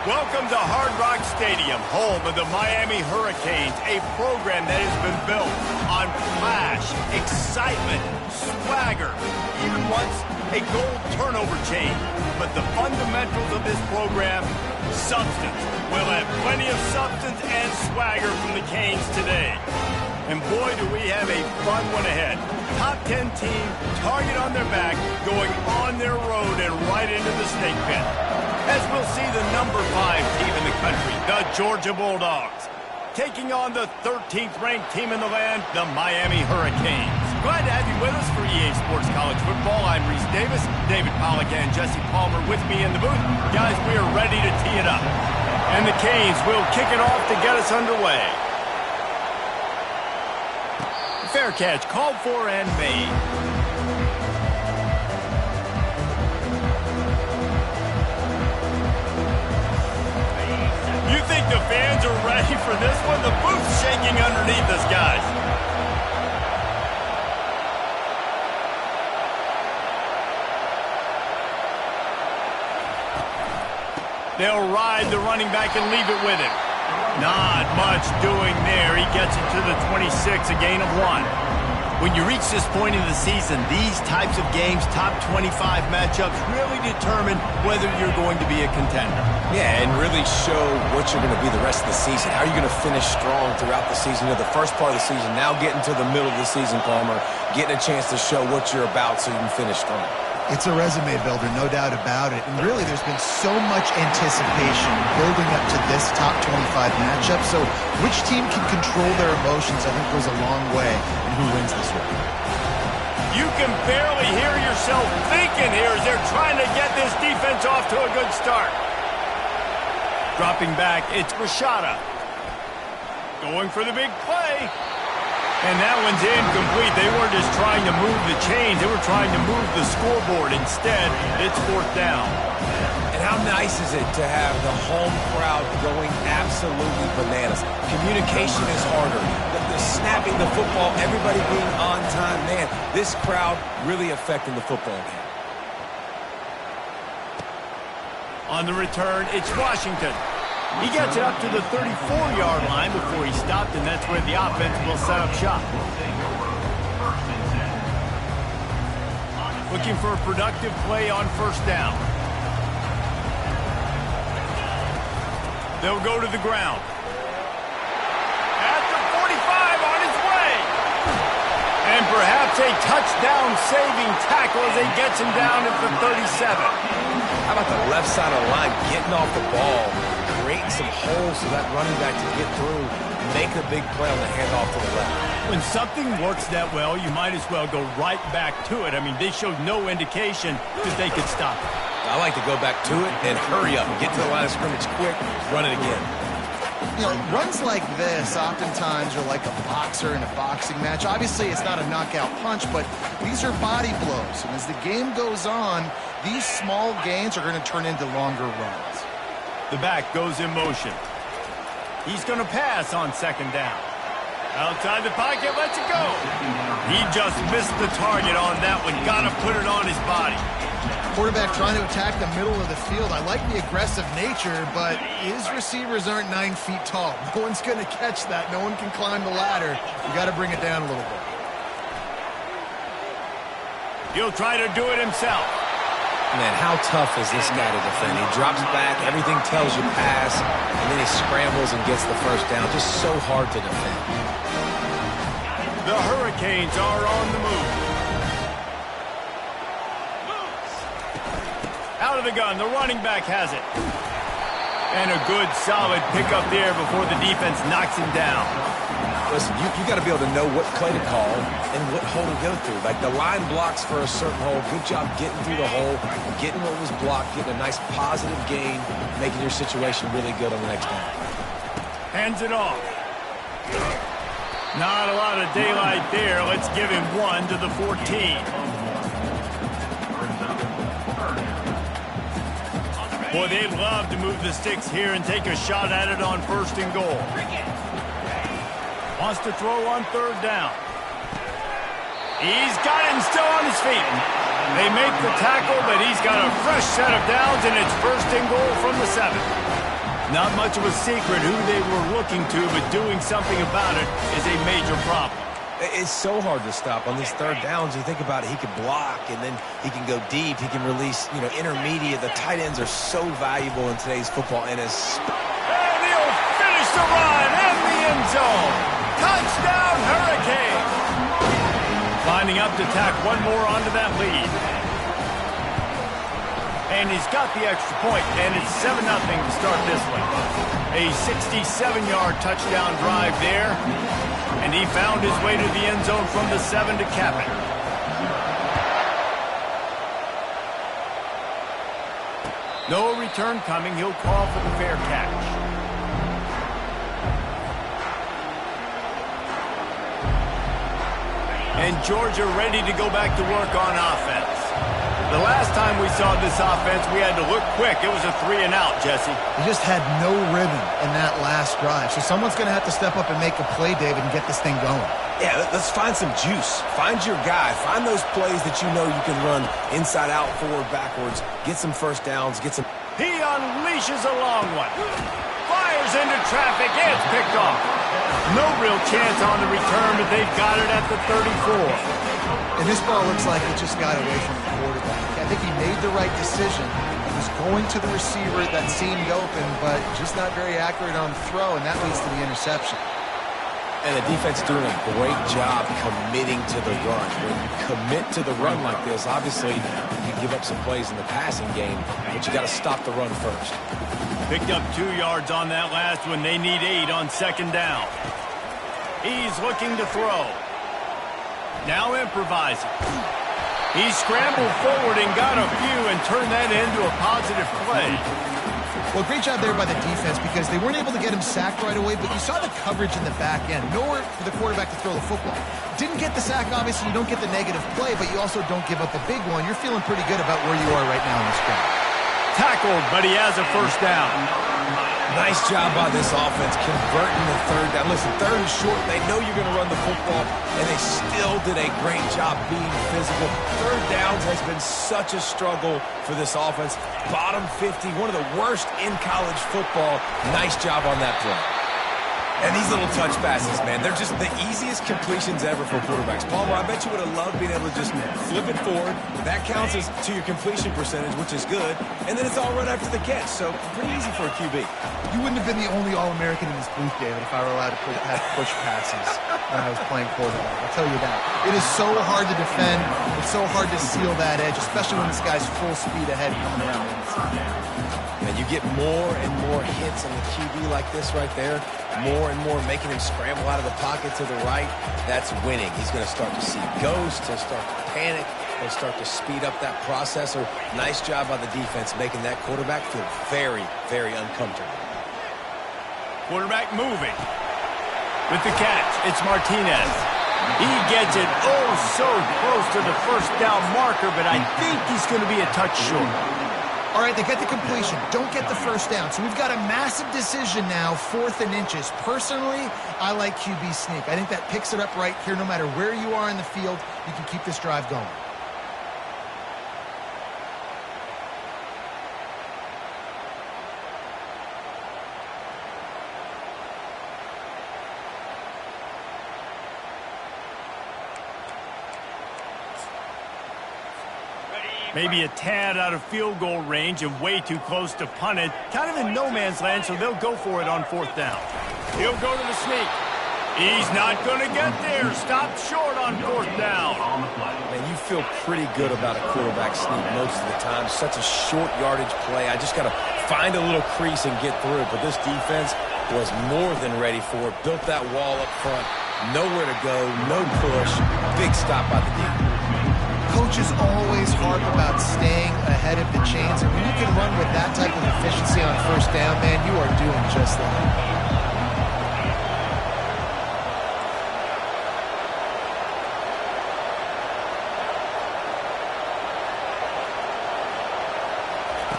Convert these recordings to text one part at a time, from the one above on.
Welcome to Hard Rock Stadium, home of the Miami Hurricanes, a program that has been built on flash, excitement, swagger, even once a gold turnover chain. But the fundamentals of this program, substance. We'll have plenty of substance and swagger from the Canes today. And boy, do we have a fun one ahead. Top 10 team, target on their back, going on their road and right into the snake pit. As we'll see the number 5 team in the country, the Georgia Bulldogs, taking on the 13th ranked team in the land, the Miami Hurricanes. Glad to have you with us for EA Sports College Football. I'm Reese Davis, David Pollack and Jesse Palmer with me in the booth. Guys, we are ready to tee it up. And the Canes will kick it off to get us underway. Fair catch, called for and made. You think the fans are ready for this one? The booth's shaking underneath us, guys. They'll ride the running back and leave it with him. Not much doing there. He gets it to the 26, a gain of 1. When you reach this point in the season, these types of games, top 25 matchups, really determine whether you're going to be a contender. Yeah, and really show what you're going to be the rest of the season. How are you going to finish strong throughout the season? You know, the first part of the season, now getting to the middle of the season, Palmer, getting a chance to show what you're about so you can finish strong. It's a resume builder, no doubt about it. And really, there's been so much anticipation building up to this top 25 matchup. So which team can control their emotions, I think, goes a long way in who wins this one. You can barely hear yourself thinking here as they're trying to get this defense off to a good start. Dropping back, it's Rashada. Going for the big play. And that one's incomplete. They weren't just trying to move the chains. They were trying to move the scoreboard. Instead, it's 4th down. And how nice is it to have the home crowd going absolutely bananas? Communication is harder. The snapping the football, everybody being on time. Man, this crowd really affecting the football game. On the return, it's Washington. He gets it up to the 34-yard line before he stopped, and that's where the offense will set up shop. Looking for a productive play on 1st down. They'll go to the ground. At the 45, on his way. And perhaps a touchdown-saving tackle as he gets him down at the 37. How about the left side of the line getting off the ball, creating some holes so that running back to get through, make a big play on the handoff to the left. When something works that well, you might as well go right back to it. I mean, they showed no indication that they could stop it. I like to go back to it and hurry up, get to the line of scrimmage quick, run it again. You know, runs like this oftentimes are like a boxer in a boxing match. Obviously, it's not a knockout punch, but these are body blows. And as the game goes on, these small gains are going to turn into longer runs. The back goes in motion. He's going to pass on 2nd down. Outside the pocket, lets it go. He just missed the target on that one. Got to put it on his body. Quarterback trying to attack the middle of the field. I like the aggressive nature, but his receivers aren't 9 feet tall. No one's going to catch that. No one can climb the ladder. You got to bring it down a little bit. He'll try to do it himself. Man, how tough is this guy to defend? He drops back, everything tells you pass, and then he scrambles and gets the 1st down. Just so hard to defend. The Hurricanes are on the move. Out of the gun, the running back has it. And a good, solid pickup there before the defense knocks him down. Listen, you got to be able to know what play to call and what hole to go through. Like the line blocks for a certain hole. Good job getting through the hole, getting what was blocked, getting a nice positive gain, making your situation really good on the next down. Hands it off. Not a lot of daylight there. Let's give him 1 to the 14. Boy, they'd love to move the sticks here and take a shot at it on 1st and goal. Wants to throw on 3rd down. He's got him still on his feet. They make the tackle, but he's got a fresh set of downs, and it's 1st and goal from the 7. Not much of a secret who they were looking to, but doing something about it is a major problem. It's so hard to stop on these third downs. You think about it, he can block, and then he can go deep. He can release, intermediate. The tight ends are so valuable in today's football. And he'll finish the run in the end zone. Touchdown, Hurricane. Lining up to tack one more onto that lead. And he's got the extra point, and it's 7-0 to start this one. A 67-yard touchdown drive there. And he found his way to the end zone from the 7 to cap it. No return coming. He'll call for the fair catch. And Georgia ready to go back to work on offense. The last time we saw this offense, we had to look quick. It was a 3-and-out, Jesse. He just had no rhythm in that last drive. So someone's going to have to step up and make a play, David, and get this thing going. Yeah, let's find some juice. Find your guy. Find those plays that you know you can run inside out, forward, backwards. Get some first downs. Get some... He unleashes a long one. Fires into traffic. It's picked off. No real chance on the return, but they've got it at the 34. And this ball looks like it just got away from the quarterback. I think he made the right decision. He was going to the receiver that seemed open, but just not very accurate on the throw, and that leads to the interception. And the defense doing a great job committing to the run. When you commit to the run like this, obviously you can give up some plays in the passing game, but you got to stop the run first. Picked up 2 yards on that last one. They need 8 on second down. He's looking to throw. Now improvising. He scrambled forward and got a few and turned that into a positive play. Well, great job there by the defense because they weren't able to get him sacked right away, but you saw the coverage in the back end. Nowhere for the quarterback to throw the football. Didn't get the sack, obviously. You don't get the negative play, but you also don't give up a big one. You're feeling pretty good about where you are right now in this game. Tackled, but he has a first down. Nice job by this offense converting the third down. Listen, third and short, they know you're going to run the football, and they still did a great job being physical. Third downs has been such a struggle for this offense. Bottom 50, one of the worst in college football. Nice job on that play. And these little touch passes, man, they're just the easiest completions ever for quarterbacks. Palmer, I bet you would have loved being able to just flip it forward. That counts as to your completion percentage, which is good. And then it's all right after the catch, so pretty easy for a QB. You wouldn't have been the only All-American in this booth, David, if I were allowed to push passes when I was playing quarterback. I'll tell you that. It is so hard to defend. It's so hard to seal that edge, especially when this guy's full speed ahead coming around the inside. And you get more and more hits on the QB like this right there. More and more making him scramble out of the pocket to the right. That's winning. He's going to start to see ghosts. He'll start to panic. He'll start to speed up that processor. Nice job by the defense making that quarterback feel very, very uncomfortable. Quarterback moving. With the catch, it's Martinez. He gets it so close to the first down marker, but I think he's going to be a touch short. All right, they get the completion. Don't get the first down. So we've got a massive decision now, 4th and inches. Personally, I like QB sneak. I think that picks it up right here. No matter where you are in the field, you can keep this drive going. Maybe a tad out of field goal range and way too close to punt it. Kind of in no man's land, so they'll go for it on 4th down. He'll go to the sneak. He's not going to get there. Stop short on 4th down. Man, you feel pretty good about a quarterback sneak most of the time. Such a short yardage play. I just got to find a little crease and get through it. But this defense was more than ready for it. Built that wall up front. Nowhere to go. No push. Big stop by the D. Coaches always harp about staying ahead of the chains, and when you can run with that type of efficiency on 1st down, man, you are doing just that.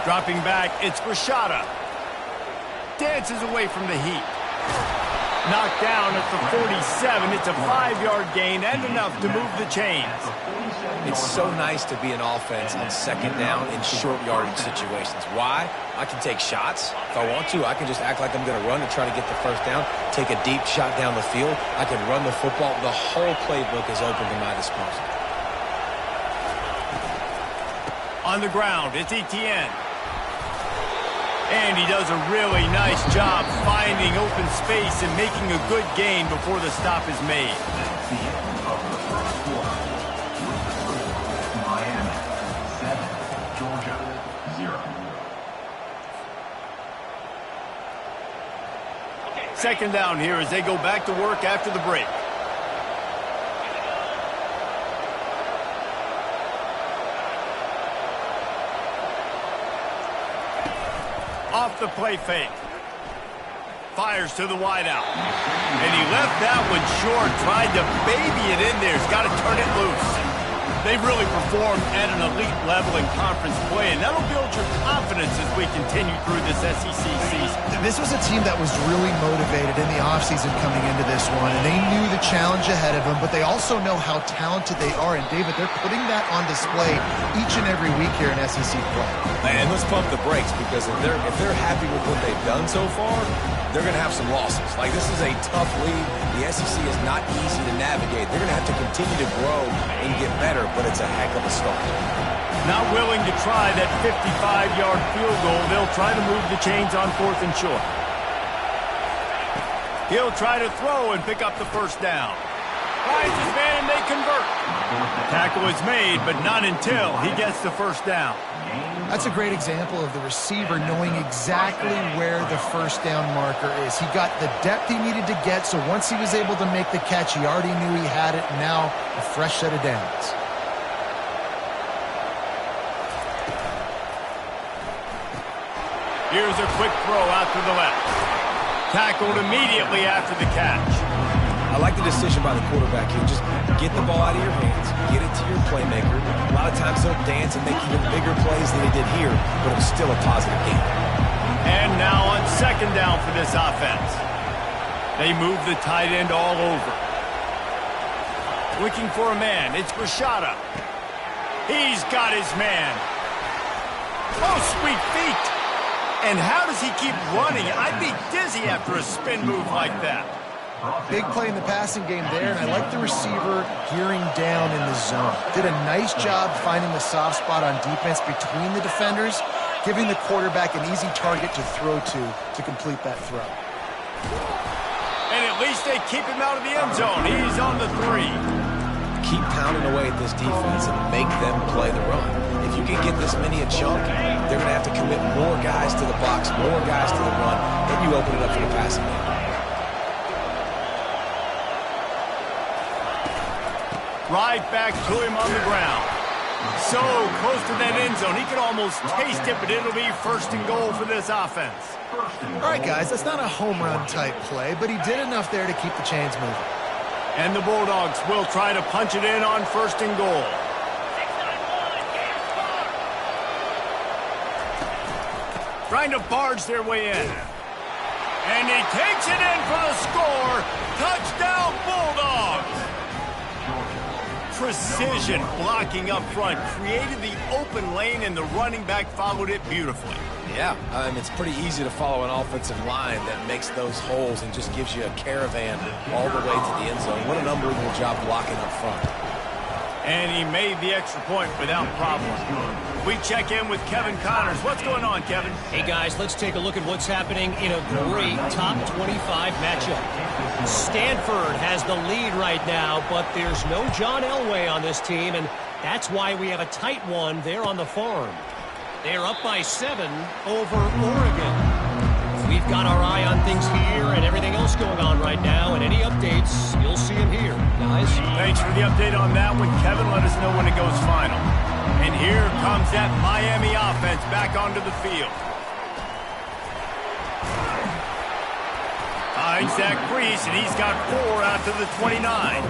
Dropping back, it's Rashada. Dances away from the heat. Knocked down at the 47. It's a 5-yard gain and enough to move the chains. It's so nice to be an offense on second down in short yardage situations. Why? I can take shots. If I want to, I can just act like I'm going to run to try to get the first down, take a deep shot down the field. I can run the football. The whole playbook is open to my disposal. On the ground, it's Etienne. And he does a really nice job finding open space and making a good gain before the stop is made. That's the end of the first quarter. Miami 7, Georgia 0. Second down here as they go back to work after the break. Off the play fake. Fires to the wideout. And he left that one short. Tried to baby it in there. He's got to turn it loose. They've really performed at an elite level in conference play, and that'll build your confidence as we continue through this SEC season. This was a team that was really motivated in the offseason coming into this one, and they knew the challenge ahead of them, but they also know how talented they are. And, David, they're putting that on display each and every week here in SEC play. And let's pump the brakes, because if they're happy with what they've done so far, they're going to have some losses. Like, this is a tough league. The SEC is not easy to navigate. They're going to have to continue to grow and get better, but it's a heck of a start. Not willing to try that 55-yard field goal. They'll try to move the chains on 4th and short. He'll try to throw and pick up the first down. Finds his man and they convert. Tackle is made, but not until he gets the first down. That's a great example of the receiver knowing exactly where the first down marker is. He got the depth he needed to get, so once he was able to make the catch, he already knew he had it. Now, a fresh set of downs. Here's a quick throw out to the left. Tackled immediately after the catch. I like the decision by the quarterback here. Just get the ball out of your hands, get it to your playmaker. A lot of times he'll dance and make even bigger plays than he did here, but it was still a positive game. And now on second down for this offense. They move the tight end all over. Looking for a man. It's Rashada. He's got his man. Oh, sweet feet. And how does he keep running? I'd be dizzy after a spin move like that. Big play in the passing game there, and I like the receiver gearing down in the zone. Did a nice job finding the soft spot on defense between the defenders, giving the quarterback an easy target to throw to complete that throw. And at least they keep him out of the end zone. He's on the 3. Keep pounding away at this defense and make them play the run. If you can get this many a chunk, they're going to have to commit more guys to the box, more guys to the run, then you open it up for the passing game. Right back to him on the ground. So close to that end zone. He can almost taste it, but it'll be 1st and goal for this offense. All right, guys, that's not a home run type play, but he did enough there to keep the chains moving. And the Bulldogs will try to punch it in on 1st and goal. Trying to barge their way in. And he takes it in for the score. Touchdown, Bulldogs! Precision blocking up front created the open lane, and the running back followed it beautifully. Yeah, it's pretty easy to follow an offensive line that makes those holes and just gives you a caravan all the way to the end zone. What an unbelievable job blocking up front. And he made the extra point without problem. We check in with Kevin Connors. What's going on, Kevin? Hey, guys, let's take a look at what's happening in a great top 25 matchup. Stanford has the lead right now, but there's no John Elway on this team, and that's why we have a tight one there on the farm. They're up by 7 over Oregon. We've got our eye on things here and everything else going on right now, and any updates, you'll see them here, guys. Thanks for the update on that one, Kevin. Let us know when it goes final. And here comes that Miami offense back onto the field. Finds that crease, and he's got 4 out to the 29.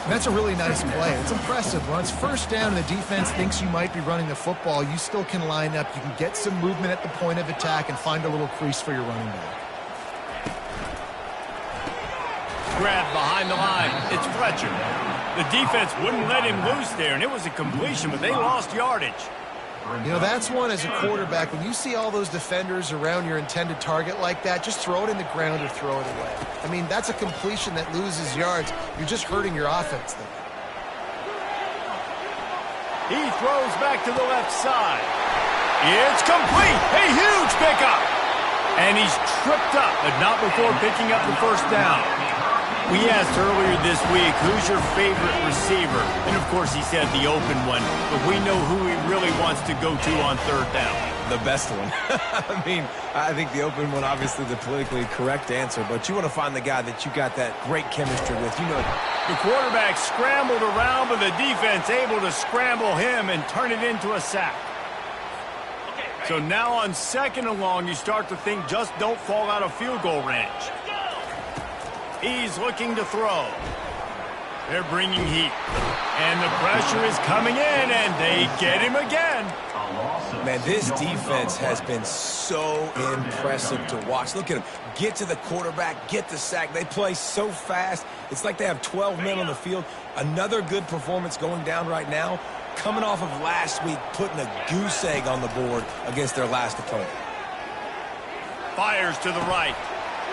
That's a really nice play. It's impressive. When it's first down and the defense thinks you might be running the football, you still can line up. You can get some movement at the point of attack and find a little crease for your running back. grab behind the line. It's Fletcher. The defense wouldn't let him loose there, and it was a completion, but they lost yardage. You know, that's one as a quarterback. When you see all those defenders around your intended target like that, just throw it in the ground or throw it away. I mean, that's a completion that loses yards. You're just hurting your offense there. He throws back to the left side. It's complete. A huge pickup. And he's tripped up, but not before picking up the first down. We asked earlier this week, who's your favorite receiver? And, of course, he said the open one. But we know who he really wants to go to on third down. The best one. I mean, I think the open one, obviously the politically correct answer, but you want to find the guy that you got that great chemistry with. You know, the quarterback scrambled around, but the defense able to scramble him and turn it into a sack. So now on 2nd and long, you start to think just don't fall out of field goal range. He's looking to throw. They're bringing heat. And the pressure is coming in, and they get him again. Man, this defense has been so impressive to watch. Look at them. Get to the quarterback, get the sack. They play so fast. It's like they have 12 men on the field. Another good performance going down right now. Coming off of last week, putting a goose egg on the board against their last opponent. Fires to the right.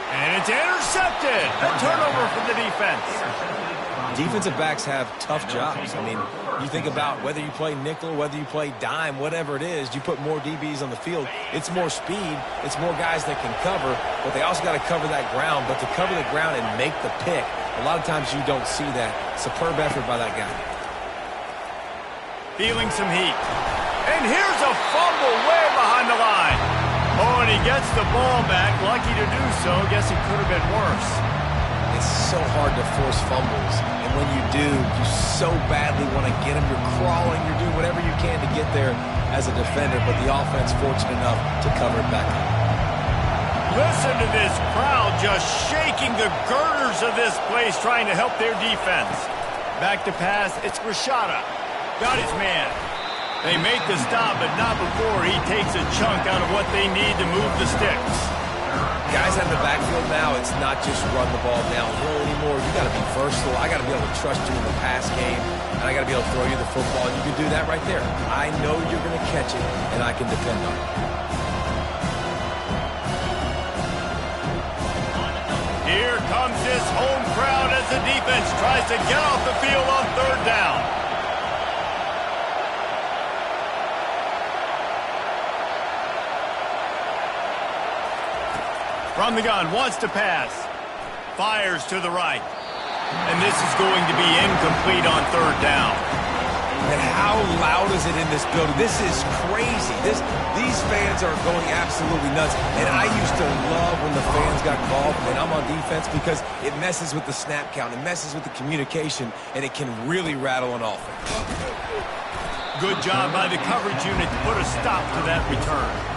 And it's intercepted. A turnover for the defense. Defensive backs have tough jobs. I mean, you think about whether you play nickel, whether you play dime, whatever it is, you put more DBs on the field. It's more speed. It's more guys that can cover, but they also got to cover that ground. But to cover the ground and make the pick, a lot of times you don't see that. Superb effort by that guy. Feeling some heat. And here's a fumble way behind the line. Oh, and he gets the ball back. Lucky to do so. Guess it could have been worse. It's so hard to force fumbles. And when you do, you so badly want to get them. You're crawling. You're doing whatever you can to get there as a defender. But the offense fortunate enough to cover it back up. Listen to this crowd just shaking the girders of this place trying to help their defense. Back to pass. It's Rashada. Got his man. They make the stop, but not before he takes a chunk out of what they need to move the sticks. Guys out of the backfield now, it's not just run the ball downhill anymore. You got to be versatile. I got to be able to trust you in the pass game, and I got to be able to throw you the football, and you can do that right there. I know you're going to catch it, and I can depend on it. Here comes this home crowd as the defense tries to get off the field on third down. From the gun, wants to pass. Fires to the right. And this is going to be incomplete on third down. And how loud is it in this building? This is crazy. These fans are going absolutely nuts. And I used to love when the fans got involved, and I'm on defense, because it messes with the snap count. It messes with the communication, and it can really rattle an offense. Good job by the coverage unit to put a stop to that return.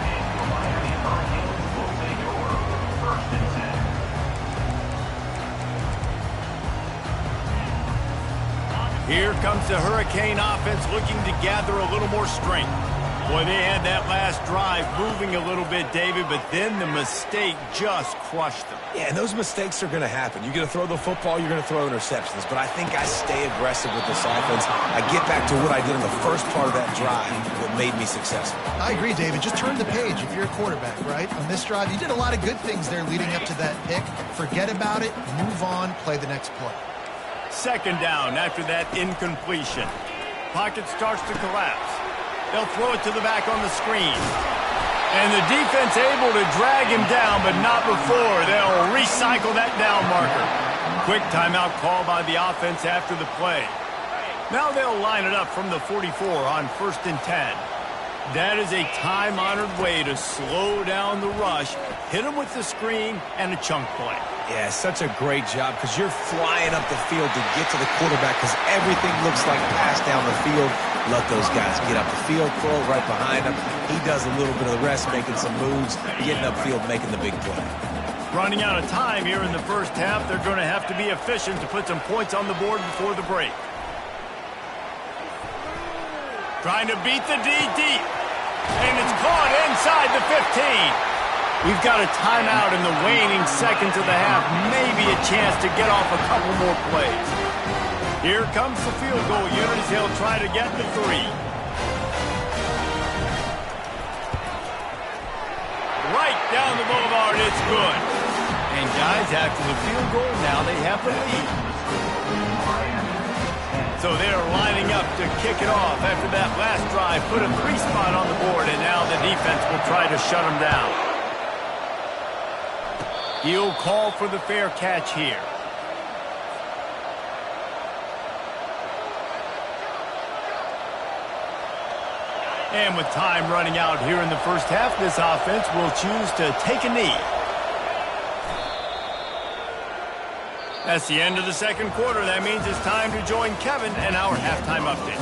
Here comes the Hurricane offense looking to gather a little more strength. Boy, they had that last drive moving a little bit, David, but then the mistake just crushed them. Yeah, and those mistakes are going to happen. You're going to throw the football, you're going to throw interceptions. But I think I stay aggressive with this offense. I get back to what I did in the first part of that drive that made me successful. I agree, David. Just turn the page if you're a quarterback, right? On this drive, you did a lot of good things there leading up to that pick. Forget about it, move on, play the next play. Second down after that incompletion. Pocket starts to collapse. They'll throw it to the back on the screen. And the defense able to drag him down, but not before. They'll recycle that down marker. Quick timeout call by the offense after the play. Now they'll line it up from the 44 on 1st and 10. That is a time-honored way to slow down the rush, hit them with the screen, and a chunk play. Yeah, such a great job, because you're flying up the field to get to the quarterback, because everything looks like pass down the field. Let those guys get up the field, throw it right behind him. He does a little bit of the rest, making some moves, getting upfield, making the big play. Running out of time here in the first half, they're going to have to be efficient to put some points on the board before the break. Trying to beat the D deep. And it's caught inside the 15. We've got a timeout in the waning seconds of the half. Maybe a chance to get off a couple more plays. Here comes the field goal unit as he'll try to get the 3. Right down the boulevard, it's good. And guys, after the field goal, now they have the lead. So they're lining up to kick it off after that last drive. Put a 3 spot on the board, and now the defense will try to shut them down. He'll call for the fair catch here. And with time running out here in the first half, this offense will choose to take a knee. That's the end of the second quarter. That means it's time to join Kevin and our halftime update.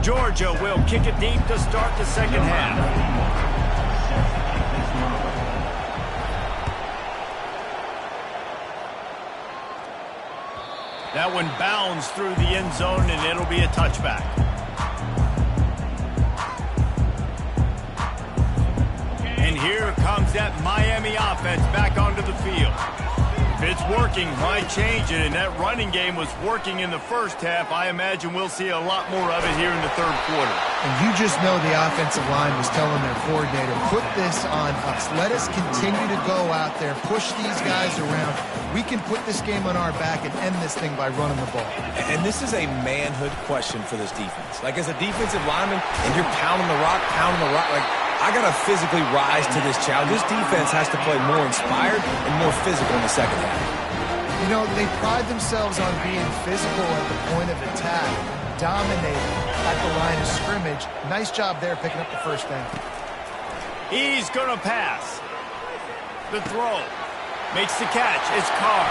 Georgia will kick it deep to start the second half. That one bounds through the end zone, and it'll be a touchback. And here comes that Miami offense back onto the field. If it's working, why change it? And that running game was working in the first half. I imagine we'll see a lot more of it here in the third quarter. And you just know the offensive line was telling their coordinator, put this on us. Let us continue to go out there, push these guys around. We can put this game on our back and end this thing by running the ball. And this is a manhood question for this defense. Like, as a defensive lineman, and you're pounding the rock, like, I got to physically rise to this challenge. This defense has to play more inspired and more physical in the second half. You know, they pride themselves on being physical at the point of attack, dominating at the line of scrimmage. Nice job there picking up the first down. He's going to pass. The throw. Makes the catch. It's Carr.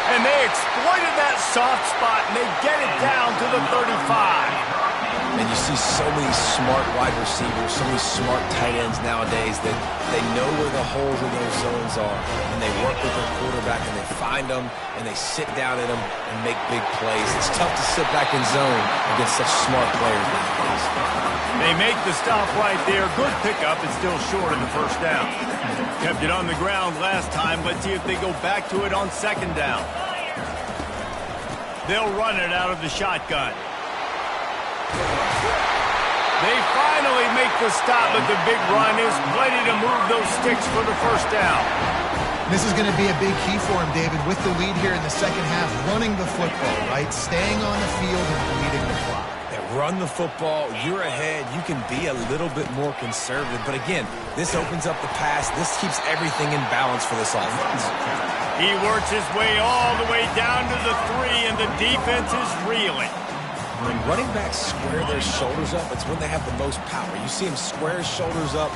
And they exploited that soft spot, and they get it down to the 35. And you see so many smart wide receivers, so many smart tight ends nowadays that they know where the holes in those zones are, and they work with their quarterback, and they find them, and they sit down in them and make big plays. It's tough to sit back in zone against such smart players nowadays. They make the stop right there. Good pickup. It's still short of the first down. Kept it on the ground last time. Let's see if they go back to it on second down. They'll run it out of the shotgun. They finally make the stop, but the big run is plenty to move those sticks for the first down. This is going to be a big key for him, David, with the lead here in the second half, running the football, right? Staying on the field and bleeding the clock. Run the football, you're ahead, you can be a little bit more conservative. But again, this opens up the pass. This keeps everything in balance for this offense. He works his way all the way down to the 3, and the defense is reeling. When running backs square their shoulders up, it's when they have the most power. You see him square his shoulders up,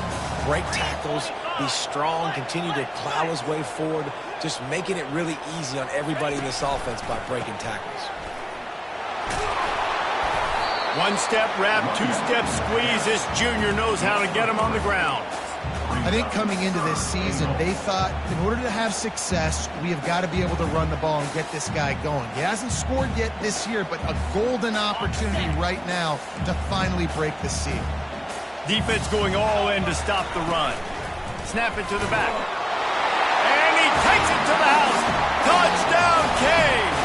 break tackles, be strong, continue to plow his way forward, just making it really easy on everybody in this offense by breaking tackles. One-step wrap, two-step squeeze. This junior knows how to get him on the ground. I think coming into this season, they thought in order to have success, we have got to be able to run the ball and get this guy going. He hasn't scored yet this year, but a golden opportunity right now to finally break the seal. Defense going all in to stop the run. Snap it to the back. And he takes it to the house. Touchdown, Cade.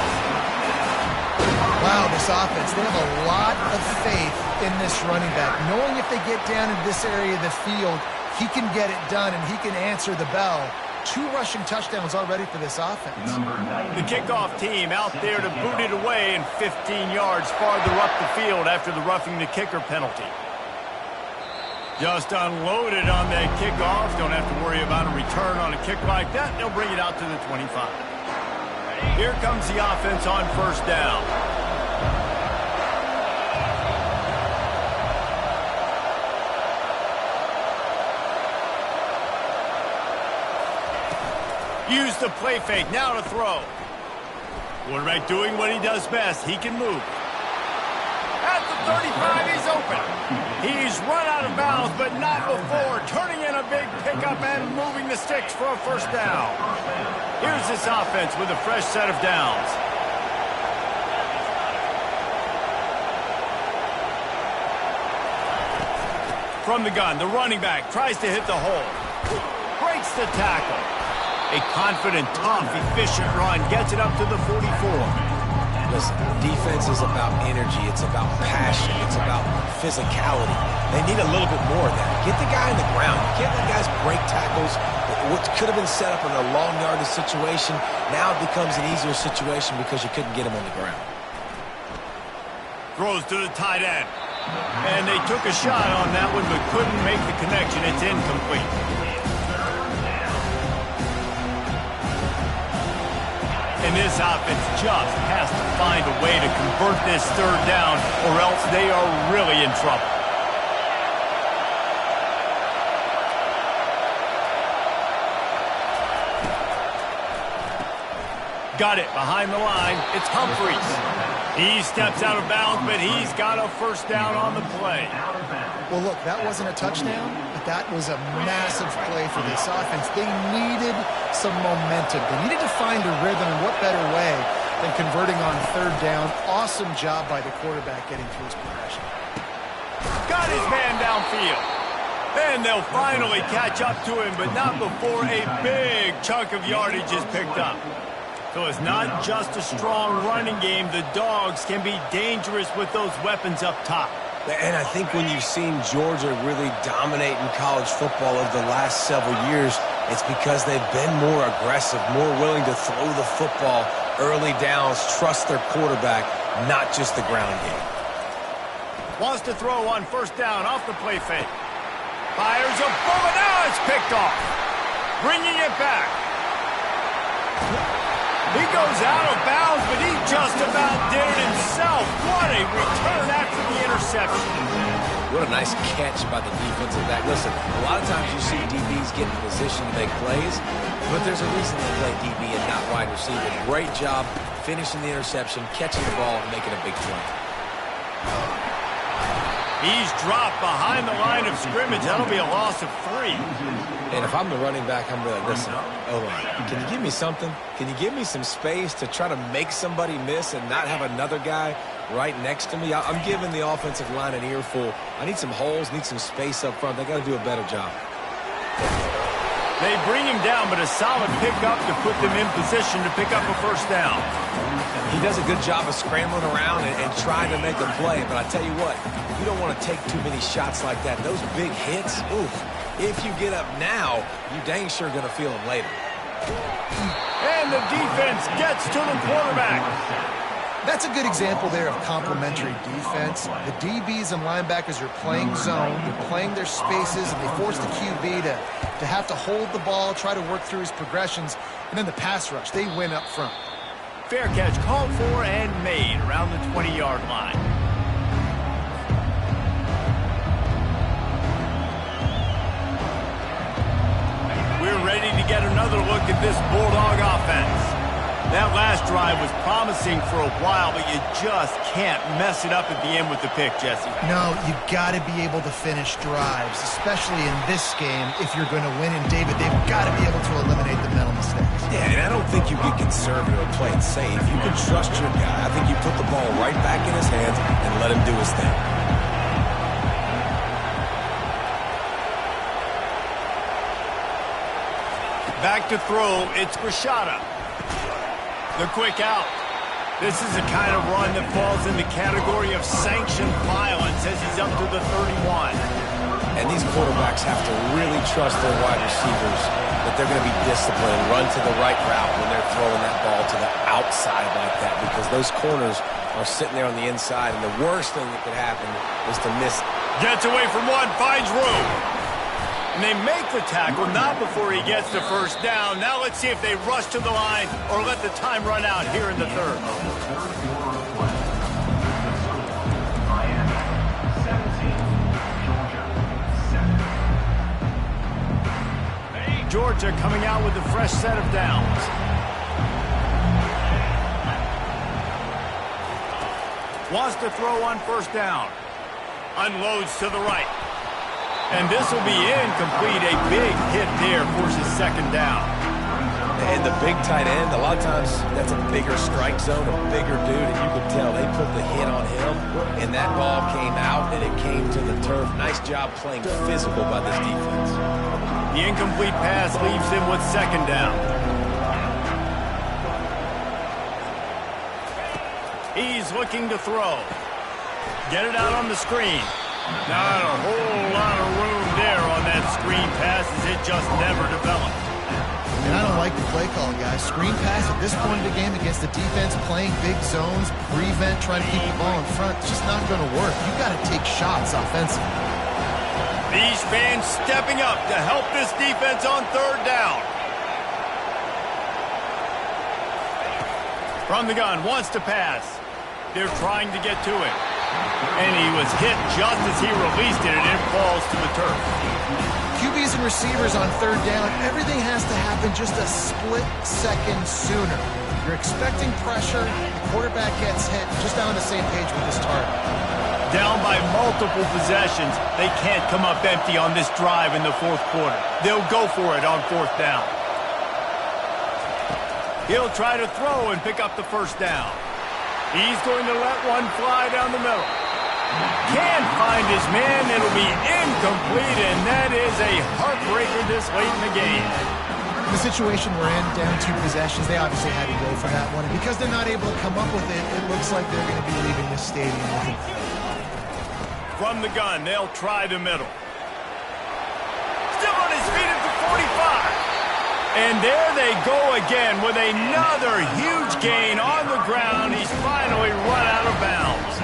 Wow, this offense, they have a lot of faith in this running back. Knowing if they get down in this area of the field, he can get it done and he can answer the bell. 2 rushing touchdowns already for this offense. The kickoff team out there to boot it away and 15 yards farther up the field after the roughing the kicker penalty. Just unloaded on that kickoff. Don't have to worry about a return on a kick like that. They'll bring it out to the 25. Here comes the offense on first down. Use the play fake, now to throw. Quarterback doing what he does best. He can move. At the 35, he's open. He's run out of bounds, but not before. Turning in a big pickup and moving the sticks for a first down. Here's this offense with a fresh set of downs. From the gun, the running back tries to hit the hole. Breaks the tackle. A confident, tough, efficient run gets it up to the 44. Listen, defense is about energy. It's about passion. It's about physicality. They need a little bit more of that. Get the guy in the ground. You can't let guys break tackles. What could have been set up in a long yardage situation, now it becomes an easier situation because you couldn't get him on the ground. Throws to the tight end. And they took a shot on that one, but couldn't make the connection. It's incomplete. And this offense just has to find a way to convert this third down, or else they are really in trouble. Got it behind the line. It's Humphries. He steps out of bounds, but he's got a first down on the play. Well, look, that wasn't a touchdown, but that was a massive play for this offense. They needed some momentum. They needed to find a rhythm, and what better way than converting on third down. Awesome job by the quarterback getting through his progression. Got his man downfield. And they'll finally catch up to him, but not before a big chunk of yardage is picked up. So it's not just a strong running game. The Dogs can be dangerous with those weapons up top. And I think when you've seen Georgia really dominate in college football over the last several years, it's because they've been more aggressive, more willing to throw the football early downs, trust their quarterback, not just the ground game. Wants to throw on first down off the play fake. Fires a bullet. Now it's picked off. Bringing it back. He goes out of bounds, but he just about did it himself. What a return after the interception. What a nice catch by the defensive back. Listen, a lot of times you see DBs get in position to make plays, but there's a reason they play DB and not wide receiver. Great job finishing the interception, catching the ball, and making a big play. He's dropped behind the line of scrimmage. That'll be a loss of 3. And if I'm the running back, I'm really like, listen, can you give me something? Can you give me some space to try to make somebody miss and not have another guy right next to me? I'm giving the offensive line an earful. I need some holes, need some space up front. They got to do a better job. They bring him down, but a solid pickup to put them in position to pick up a first down. He does a good job of scrambling around and trying to make a play, but I tell you what, you don't want to take too many shots like that. Those big hits, oof, if you get up now, you dang sure going to feel them later. And the defense gets to the quarterback. That's a good example there of complementary defense. The DBs and linebackers are playing zone, they're playing their spaces, and they force the QB to have to hold the ball, try to work through his progressions, and then the pass rush, they win up front. Fair catch called for and made around the 20-yard line. We're ready to get another look at this Bulldog offense. That last drive was promising for a while, but you just can't mess it up at the end with the pick, Jesse. No, you got to be able to finish drives, especially in this game if you're going to win. And David, they've got to be able to eliminate the mental mistakes. Yeah, and I don't think you get conservative or play it safe. You can trust your guy. I think you put the ball right back in his hands and let him do his thing. Back to throw, it's Rashada. The quick out. This is the kind of run that falls in the category of sanctioned violence as he's up to the 31. And these quarterbacks have to really trust their wide receivers that they're going to be disciplined and run to the right route when they're throwing that ball to the outside like that, because those corners are sitting there on the inside, and the worst thing that could happen is to miss. Gets away from one, finds room. And they make the tackle, not before he gets the first down. Now let's see if they rush to the line or let the time run out here in the third. Miami 17, Georgia 7. Georgia coming out with a fresh set of downs. Wants to throw on first down. Unloads to the right. And this will be incomplete. A big hit there forces second down. And the big tight end, a lot of times that's a bigger strike zone, a bigger dude, and you can tell they put the hit on him, and that ball came out and it came to the turf. Nice job playing physical by this defense. The incomplete pass leaves him with second down. He's looking to throw. Get it out on the screen. Not a whole lot of room there on that screen pass as it just never developed. And I don't like the play call, guys. Screen pass at this point of the game against the defense, playing big zones, prevent, trying to keep the ball in front. It's just not going to work. You've got to take shots offensively. These fans stepping up to help this defense on third down. From the gun, wants to pass. They're trying to get to him. And he was hit just as he released it, and it falls to the turf. QBs and receivers on third down, everything has to happen just a split second sooner. You're expecting pressure, the quarterback gets hit, just not on the same page with this target. Down by multiple possessions, they can't come up empty on this drive in the fourth quarter. They'll go for it on fourth down. He'll try to throw and pick up the first down. He's going to let one fly down the middle. Can't find his man. It'll be incomplete, and that is a heartbreaker this late in the game. The situation we're in, down 2 possessions, they obviously had to go for that one. And because they're not able to come up with it, it looks like they're going to be leaving the stadium with it. From the gun, they'll try the middle. Still on his feet at the 45. And there they go again with another huge gain on the ground. He's finally run out of bounds.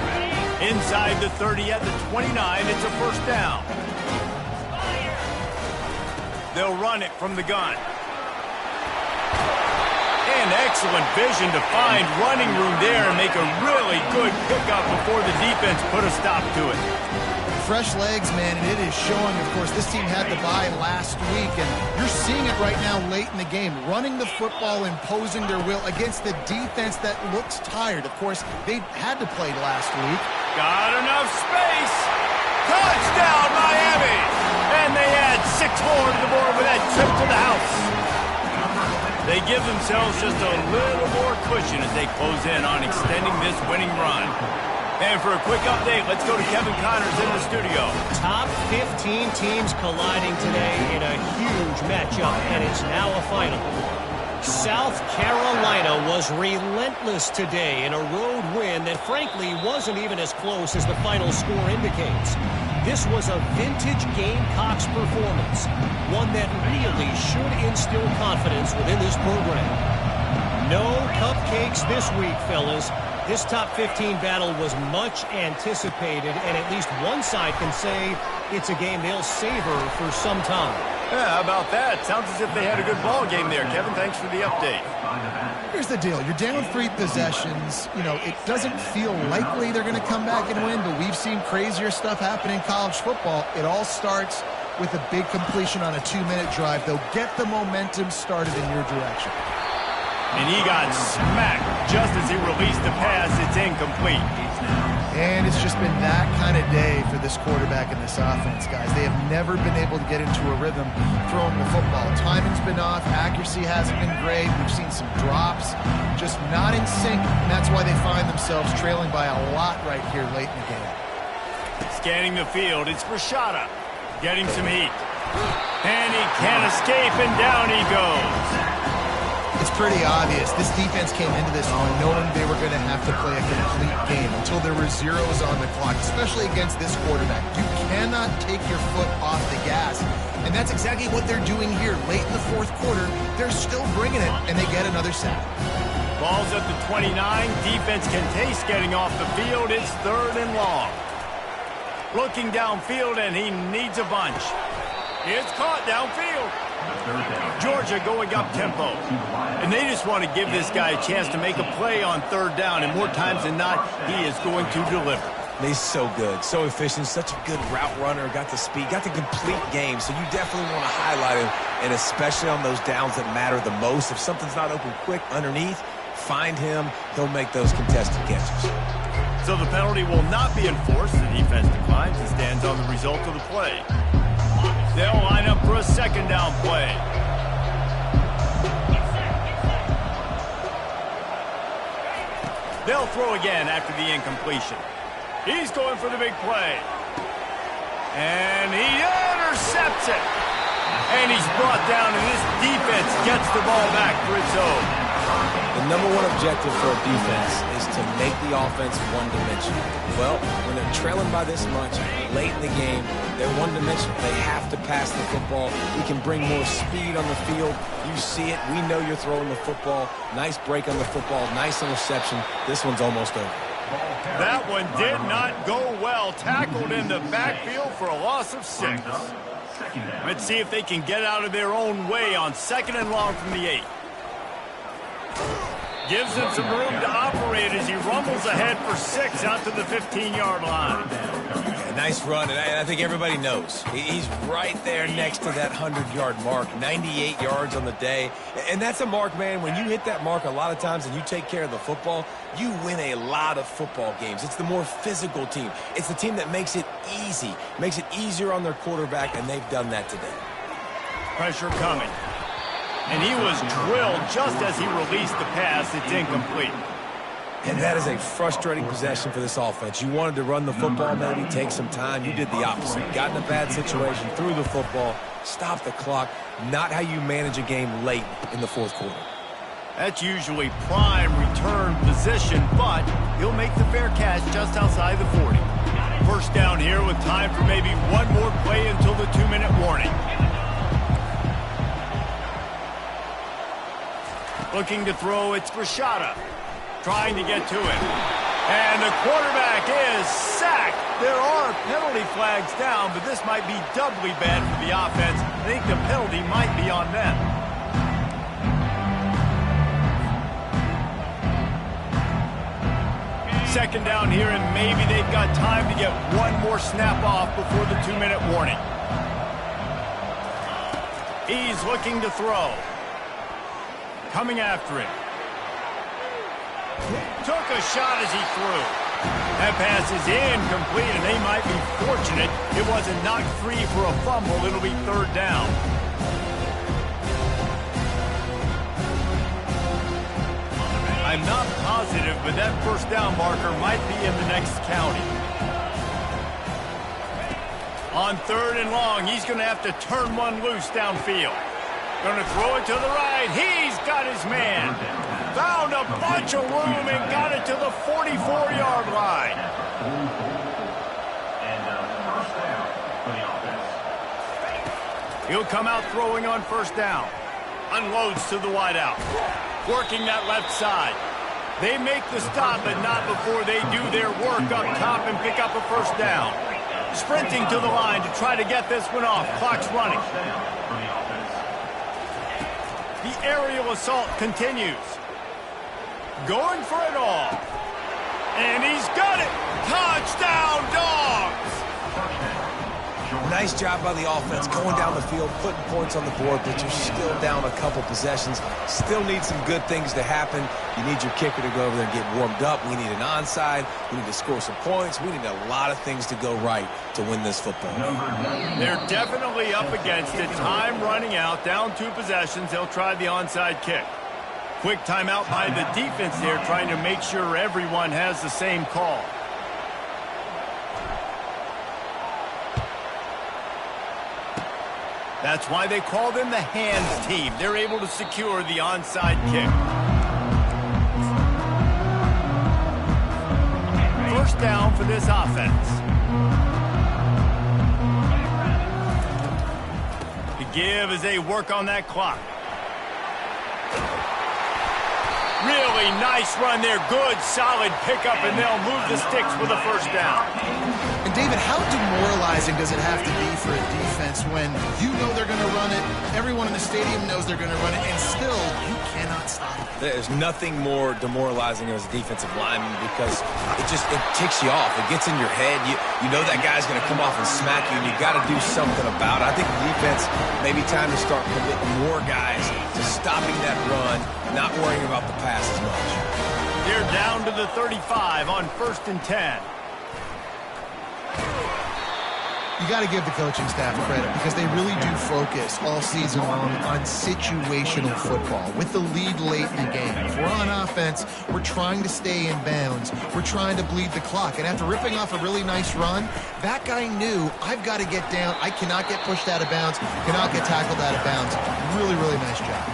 Inside the 30 at the 29, it's a first down. They'll run it from the gun. And excellent vision to find running room there and make a really good pickup before the defense put a stop to it. Fresh legs, man, and it is showing. Of course, this team had the bye last week, and you're seeing it right now late in the game. Running the football, imposing their will against the defense that looks tired. Of course, they had to play last week. Got enough space. Touchdown, Miami! And they add 6 more to the board with that trip to the house. They give themselves just a little more cushion as they close in on extending this winning run. And for a quick update, let's go to Kevin Connors in the studio. Top 15 teams colliding today in a huge matchup, and it's now a final. South Carolina was relentless today in a road win that frankly wasn't even as close as the final score indicates. This was a vintage Gamecocks performance, one that really should instill confidence within this program. No cupcakes this week, fellas. This top 15 battle was much anticipated, and at least one side can say it's a game they'll savor for some time. Yeah, how about that? Sounds as if they had a good ball game there. Kevin, thanks for the update. Here's the deal. You're down 3 possessions. You know, it doesn't feel likely they're going to come back and win, but we've seen crazier stuff happen in college football. It all starts with a big completion on a 2-minute drive. They'll get the momentum started in your direction. And he got smacked just as he released the pass. It's incomplete. And it's just been that kind of day for this quarterback and this offense, guys. They have never been able to get into a rhythm throwing the football. Timing's been off. Accuracy hasn't been great. We've seen some drops. Just not in sync, and that's why they find themselves trailing by a lot right here late in the game. Scanning the field, it's Rashada. Getting some heat. And he can't escape, and down he goes. It's pretty obvious. This defense came into this one knowing they were going to have to play a complete game until there were zeros on the clock, especially against this quarterback. You cannot take your foot off the gas, and that's exactly what they're doing here. Late in the fourth quarter, they're still bringing it, and they get another sack. Ball's at the 29. Defense can taste getting off the field. It's 3rd and long. Looking downfield, and he needs a bunch. It's caught downfield. Georgia going up tempo. And they just want to give this guy a chance to make a play on 3rd down, and more times than not, he is going to deliver. He's so good, so efficient, such a good route runner, got the speed, got the complete game, so you definitely want to highlight him, and especially on those downs that matter the most. If something's not open quick underneath, find him, he'll make those contested catches. So the penalty will not be enforced. The defense declines and stands on the result of the play. They'll line up for a 2nd down play. They'll throw again after the incompletion. He's going for the big play. And he intercepts it. And he's brought down, and this defense gets the ball back for its own. The number one objective for a defense is to make the offense one-dimensional. Well, when they're trailing by this much, late in the game, they're one-dimensional. They have to pass the football. We can bring more speed on the field. You see it. We know you're throwing the football. Nice break on the football. Nice interception. This one's almost over. That one did not go well. Tackled in the backfield for a loss of 6. Let's see if they can get out of their own way on 2nd and long from the 8. Gives him some room to operate as he rumbles ahead for 6 out to the 15-yard line. Yeah, nice run, and I think everybody knows. He's right there next to that 100-yard mark, 98 yards on the day. And that's a mark, man. When you hit that mark a lot of times and you take care of the football, you win a lot of football games. It's the more physical team. It's the team that makes it easy, makes it easier on their quarterback, and they've done that today. Pressure coming. And he was drilled just as he released the pass. It's incomplete. And that is a frustrating possession for this offense. You wanted to run the football, maybe take some time. You did the opposite. Got in a bad situation, threw the football, stopped the clock. Not how you manage a game late in the 4th quarter. That's usually prime return position, but he'll make the fair catch just outside the 40. First down here with time for maybe one more play until the 2-minute warning. Looking to throw, it's Rashada. Trying to get to him. And the quarterback is sacked. There are penalty flags down, but this might be doubly bad for the offense. I think the penalty might be on them. Second down here, and maybe they've got time to get one more snap off before the 2-minute warning. He's looking to throw. Coming after him. Took a shot as he threw. That pass is incomplete, and they might be fortunate it wasn't knocked free for a fumble. It'll be 3rd down. I'm not positive, but that first down marker might be in the next county. On 3rd and long, he's going to have to turn one loose downfield. Going to throw it to the right. He's got his man. Found a bunch of room and got it to the 44-yard line. And first down for the offense. He'll come out throwing on 1st down. Unloads to the wideout. Working that left side. They make the stop, but not before they do their work up top and pick up a 1st down. Sprinting to the line to try to get this one off. Clock's running. The aerial assault continues. Going for it all. And he's got it. Touchdown, Dogs! Nice job by the offense going down the field, putting points on the board, but you're still down a couple possessions. Still need some good things to happen. You need your kicker to go over there and get warmed up. We need an onside. We need to score some points. We need a lot of things to go right to win this football game. They're definitely up against it. Time running out. Down 2 possessions. They'll try the onside kick. Quick timeout by the defense there, trying to make sure everyone has the same call. That's why they call them the hands team. They're able to secure the onside kick. First down for this offense. The give as they work on that clock. Really nice run there. Good, solid pickup, and they'll move the sticks with a 1st down. And David, how demoralizing does it have to be for a defense when you know they're going to run it, everyone in the stadium knows they're going to run it, and still you cannot stop it? There's nothing more demoralizing as a defensive lineman because it ticks you off. It gets in your head. You know that guy's going to come off and smack you, and you got to do something about it. I think the defense, maybe time to start committing more guys to stopping that run, not worrying about the pass as much. They're down to the 35 on 1st and 10. You got to give the coaching staff credit because they really do focus all season long on situational football with the lead late in the game. If we're on offense, we're trying to stay in bounds. We're trying to bleed the clock. And after ripping off a really nice run, that guy knew, I've got to get down. I cannot get pushed out of bounds, cannot get tackled out of bounds. Really, really nice job.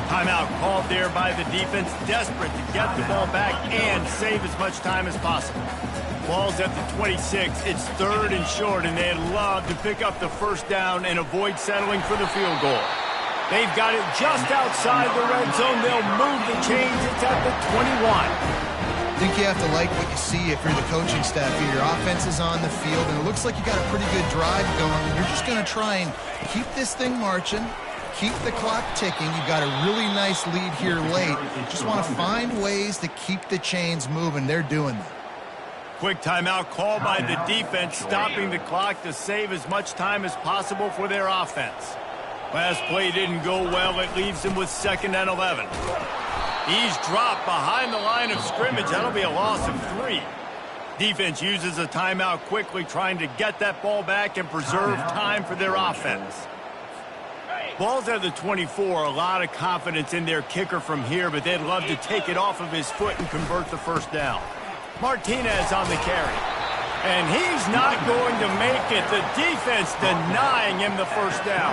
Timeout called there by the defense, desperate to get the ball back and save as much time as possible. Ball's at the 26. It's 3rd and short, and they'd love to pick up the first down and avoid settling for the field goal. They've got it just outside the red zone. They'll move the chains. It's at the 21. I think you have to like what you see if you're the coaching staff here. Your offense is on the field, and it looks like you got a pretty good drive going, and you're just going to try and keep this thing marching, keep the clock ticking. You've got a really nice lead here late. Just want to find ways to keep the chains moving. They're doing that. Quick timeout called by the defense, stopping the clock to save as much time as possible for their offense. Last play didn't go well. It leaves him with 2nd and 11. He's dropped behind the line of scrimmage. That'll be a loss of 3. Defense uses a timeout quickly, trying to get that ball back and preserve time for their offense. Ball's at the 24. A lot of confidence in their kicker from here, but they'd love to take it off of his foot and convert the first down. Martinez on the carry. And he's not going to make it. The defense denying him the first down.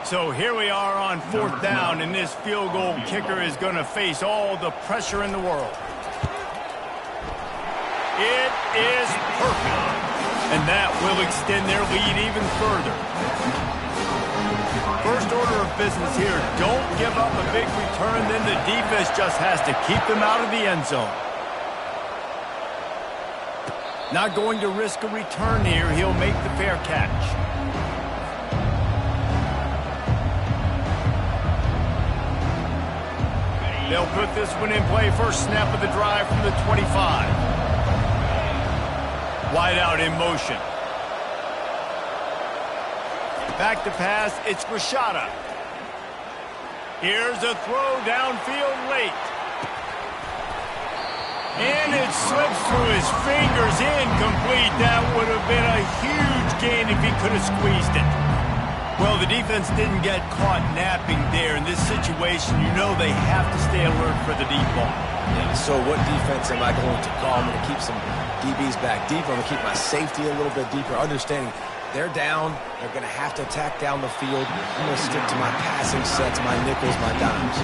So here we are on 4th down, and this field goal kicker is going to face all the pressure in the world. It is perfect. And that will extend their lead even further. First order of business here, don't give up a big return, then the defense just has to keep them out of the end zone. Not going to risk a return here. He'll make the fair catch. They'll put this one in play. First snap of the drive from the 25. Wide out in motion. Back to pass. It's Rashada. Here's a throw downfield late. And it slips through his fingers, incomplete. That would have been a huge gain if he could have squeezed it. Well, the defense didn't get caught napping there. In this situation, you know they have to stay alert for the deep ball. Yeah, so what defense am I going to call? I'm going to keep some DBs back deeper. I'm going to keep my safety a little bit deeper, understanding they're down. They're going to have to attack down the field. I'm going to stick to my passing sets, my nickels, my dimes.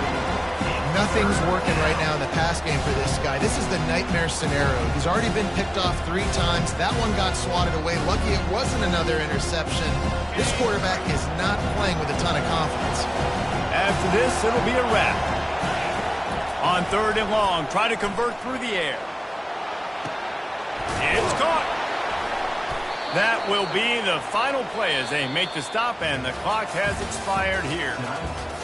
Nothing's working right now in the pass game for this guy. This is the nightmare scenario. He's already been picked off 3 times. That one got swatted away. Lucky it wasn't another interception. This quarterback is not playing with a ton of confidence. After this, it'll be a wrap. On 3rd and long, try to convert through the air. It's caught. That will be the final play as they make the stop, and the clock has expired here.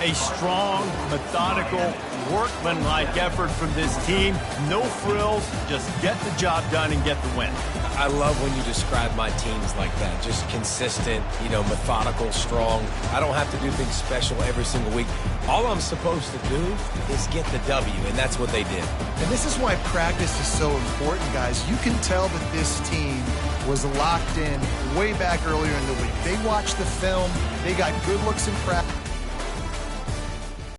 A strong, methodical, workmanlike effort from this team. No frills, just get the job done and get the win. I love when you describe my teams like that. Just consistent, methodical, strong. I don't have to do things special every single week. All I'm supposed to do is get the W, and that's what they did. And this is why practice is so important, guys. You can tell that this team was locked in way back earlier in the week. They watched the film. They got good looks in practice.